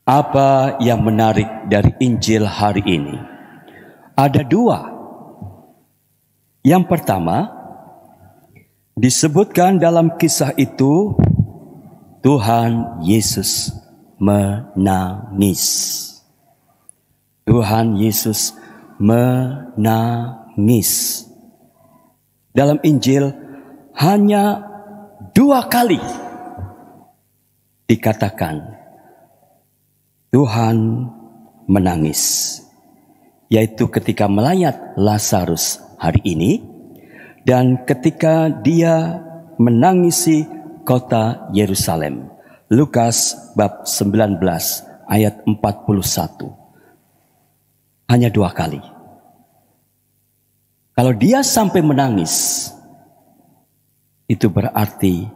Apa yang menarik dari Injil hari ini? Ada dua. Yang pertama, disebutkan dalam kisah itu, Tuhan Yesus menangis. Tuhan Yesus menangis. Dalam Injil hanya 2 kali dikatakan Tuhan menangis, yaitu ketika melayat Lazarus hari ini dan ketika dia menangisi kota Yerusalem. Lukas bab 19 ayat 41. Hanya 2 kali. Kalau dia sampai menangis, itu berarti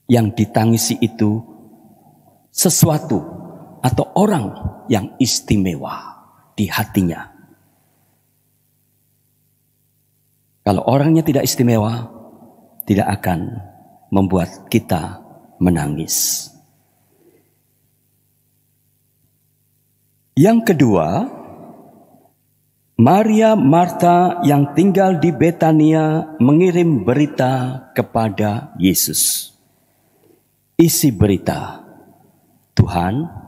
yang ditangisi itu sesuatu atau orang yang istimewa di hatinya. Kalau orangnya tidak istimewa, tidak akan membuat kita menangis. Yang kedua, Maria Marta yang tinggal di Betania mengirim berita kepada Yesus. Isi berita, Tuhan,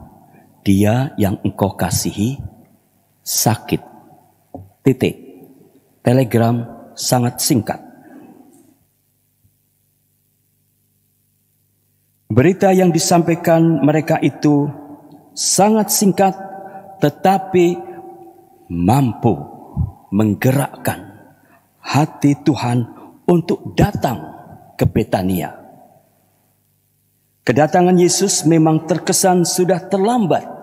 dia yang engkau kasihi sakit. Titik. Telegram sangat singkat. Berita yang disampaikan mereka itu sangat singkat, tetapi mampu menggerakkan hati Tuhan untuk datang ke Betania. Kedatangan Yesus memang terkesan sudah terlambat.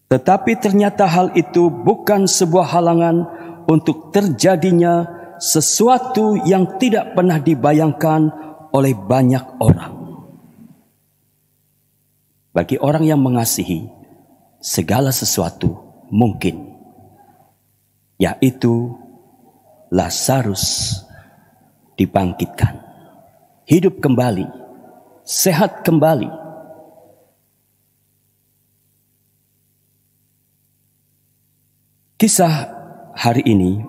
Tetapi ternyata hal itu bukan sebuah halangan untuk terjadinya sesuatu yang tidak pernah dibayangkan oleh banyak orang. Bagi orang yang mengasihi, segala sesuatu mungkin, yaitu Lazarus dibangkitkan. Hidup kembali, sehat kembali. Kisah hari ini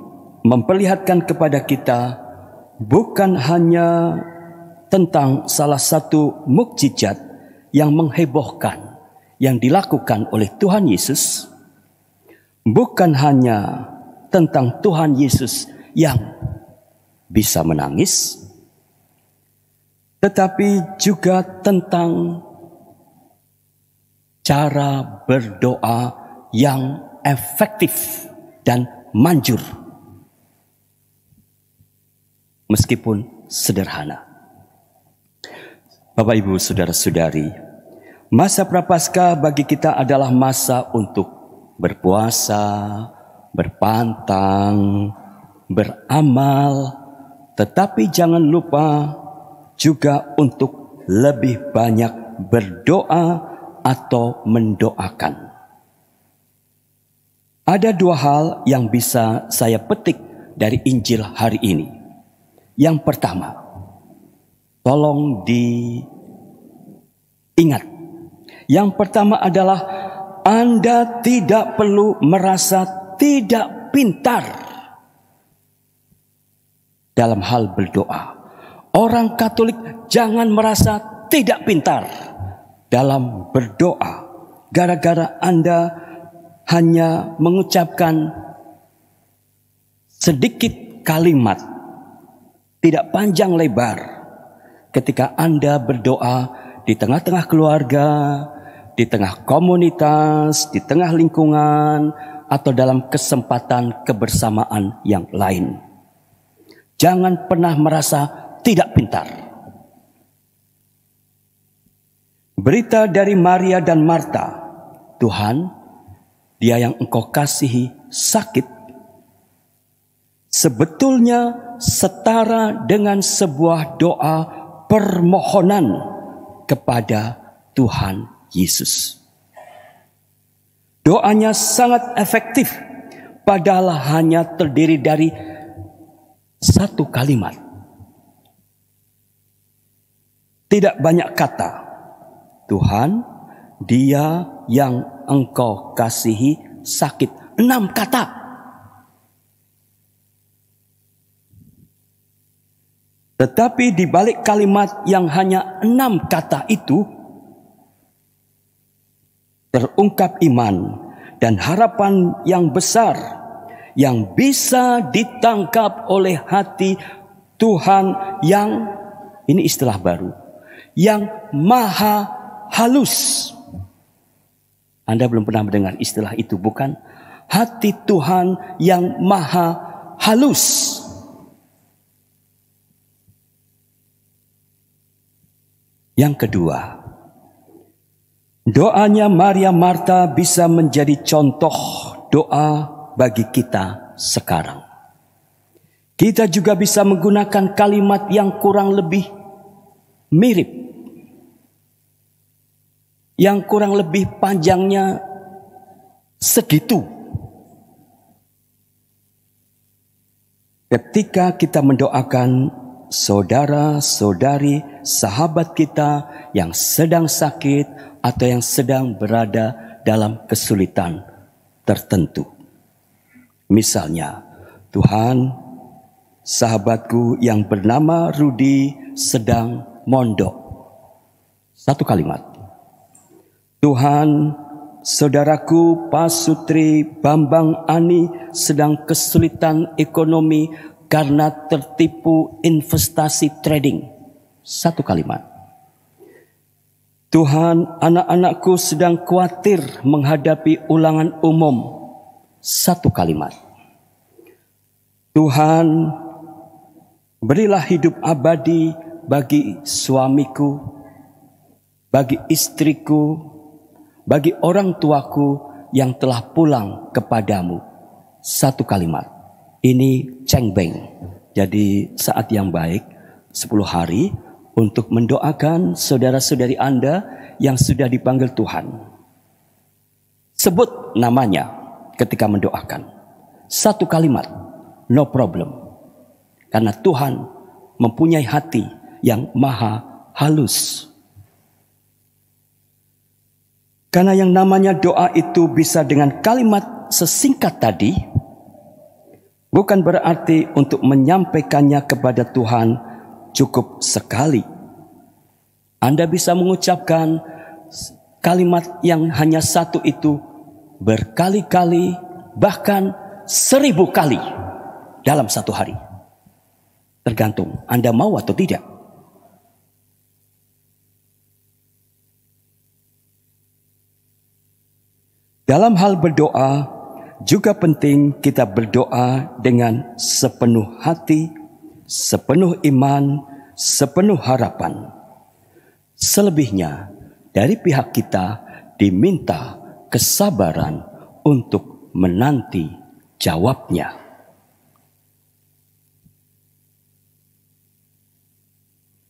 memperlihatkan kepada kita bukan hanya tentang salah satu mukjizat yang menghebohkan yang dilakukan oleh Tuhan Yesus, bukan hanya tentang Tuhan Yesus yang bisa menangis, tetapi juga tentang cara berdoa yang efektif dan manjur. Meskipun sederhana. Bapak, Ibu, Saudara-saudari, masa Prapaskah bagi kita adalah masa untuk berpuasa, berpantang, beramal, tetapi jangan lupa juga untuk lebih banyak berdoa atau mendoakan. Ada 2 hal yang bisa saya petik dari Injil hari ini. Yang pertama, tolong diingat. Yang pertama adalah Anda tidak perlu merasa tidak pintar dalam hal berdoa. Orang Katolik jangan merasa tidak pintar dalam berdoa. Gara-gara Anda hanya mengucapkan sedikit kalimat, tidak panjang lebar. Ketika Anda berdoa di tengah-tengah keluarga, di tengah komunitas, di tengah lingkungan, atau dalam kesempatan kebersamaan yang lain. Jangan pernah merasa tidak pintar. Berita dari Maria dan Marta, Tuhan, dia yang engkau kasihi sakit, sebetulnya setara dengan sebuah doa permohonan kepada Tuhan Yesus. Doanya sangat efektif, padahal hanya terdiri dari 1 kalimat. Tidak banyak kata, Tuhan, Dia yang Engkau kasihi sakit. 6 kata. Tetapi di balik kalimat yang hanya 6 kata itu, terungkap iman dan harapan yang besar yang bisa ditangkap oleh hati Tuhan yang, ini istilah baru, yang maha halus. Anda belum pernah mendengar istilah itu, bukan? Hati Tuhan yang maha halus. Yang kedua, doanya Maria Marta bisa menjadi contoh doa bagi kita sekarang. Kita juga bisa menggunakan kalimat yang kurang lebih mirip, yang kurang lebih panjangnya segitu. Ketika kita mendoakan saudara-saudari, sahabat kita yang sedang sakit atau yang sedang berada dalam kesulitan tertentu. Misalnya, Tuhan, sahabatku yang bernama Rudi sedang mondok. 1 kalimat. Tuhan, saudaraku Pasutri Bambang Ani sedang kesulitan ekonomi karena tertipu investasi trading. 1 kalimat. Tuhan, anak-anakku sedang khawatir menghadapi ulangan umum. 1 kalimat. Tuhan, berilah hidup abadi bagi suamiku, bagi istriku, bagi orang tuaku yang telah pulang kepadamu. 1 kalimat. Ini cengbeng. Jadi saat yang baik 10 hari untuk mendoakan saudara-saudari Anda yang sudah dipanggil Tuhan. Sebut namanya ketika mendoakan. 1 kalimat, no problem. Karena Tuhan mempunyai hati yang maha halus. Karena yang namanya doa itu bisa dengan kalimat sesingkat tadi, bukan berarti untuk menyampaikannya kepada Tuhan cukup sekali. Anda bisa mengucapkan kalimat yang hanya 1 itu berkali-kali, bahkan 1000 kali dalam 1 hari. Tergantung Anda mau atau tidak. Dalam hal berdoa, juga penting kita berdoa dengan sepenuh hati, sepenuh iman, sepenuh harapan. Selebihnya dari pihak kita diminta kesabaran untuk menanti jawabnya.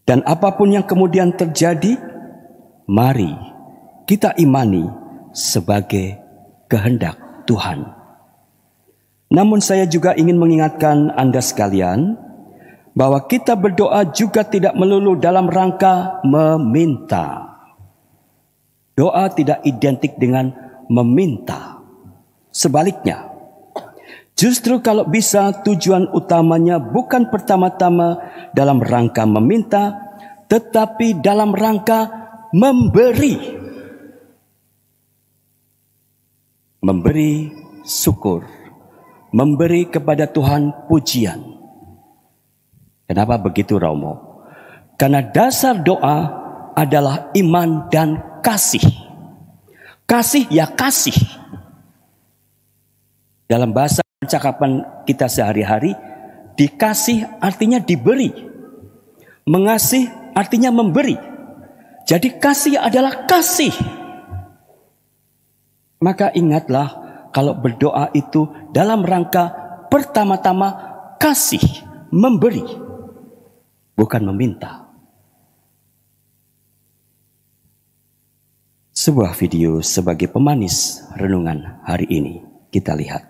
Dan apapun yang kemudian terjadi, mari kita imani sebagai kehendak Tuhan. Namun saya juga ingin mengingatkan Anda sekalian bahwa kita berdoa juga tidak melulu dalam rangka meminta. Doa tidak identik dengan meminta. Sebaliknya, justru kalau bisa tujuan utamanya bukan pertama-tama dalam rangka meminta, tetapi dalam rangka memberi. Memberi syukur, memberi kepada Tuhan pujian. Kenapa begitu, Romo? Karena dasar doa adalah iman dan kasih. Kasih ya kasih. Dalam bahasa percakapan kita sehari-hari, dikasih artinya diberi. Mengasih artinya memberi. Jadi kasih adalah kasih. Maka ingatlah kalau berdoa itu dalam rangka pertama-tama kasih, memberi, bukan meminta. Sebuah video sebagai pemanis renungan hari ini kita lihat.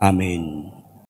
Amin.